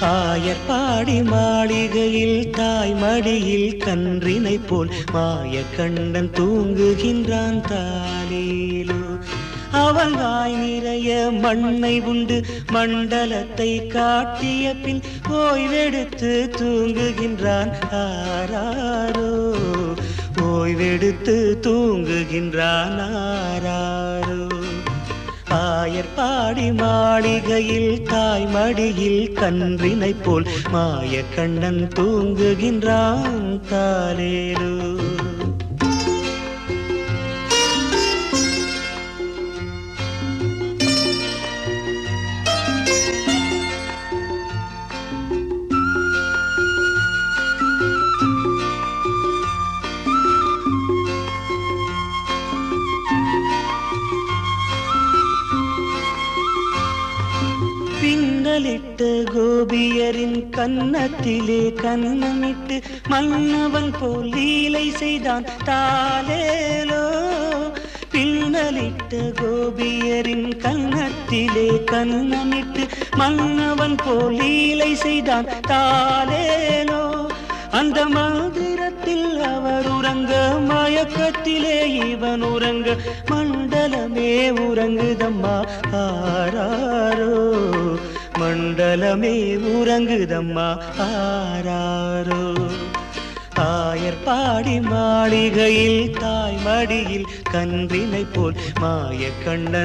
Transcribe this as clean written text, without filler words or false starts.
ஆயர்பாடி மாளிகையில் தாய் மடியில் கன்றினை போல் மாய கண்ணன் தூங்குகின்றான் தாலேலோ. அவன் வாய் நிறைய மண்ணை உண்டு மண்டலத்தை காட்டிய பின் ஓய்வெடுத்து தூங்குகின்றான் ஆராரோ. ஓய்வெடுத்து தூங்குகின்றான் ஆராரோ. ஆயர்பாடி மாளிகையில் தாய் மடியில் கன்றினை போல் மாய கண்ணன் தூங்குகின்றான் தாலேலோ. பின்னலிட்டு கோபியரின் கன்னத்திலே கன்னமிட்டு மன்னவன் போல் லீலை செய்தான் தாலேலோ. பின்னலிட்டு கோபியரின் கன்னத்திலே கன்னமிட்டு மன்னவன் போல் லீலை செய்தான் தாலேலோ. அந்த மந்திரத்தில் அவர் உறங்க மயக்கத்திலே இவன் உறங்க மண்டலமே உறங்குதம்மா ஆராரோ. மண்டலமே உறங்குதம்மா ஆராரோ. ஆயர்பாடி மாளிகையில் தாய் மடியில் கன்றினை போல் மாய கண்ணன்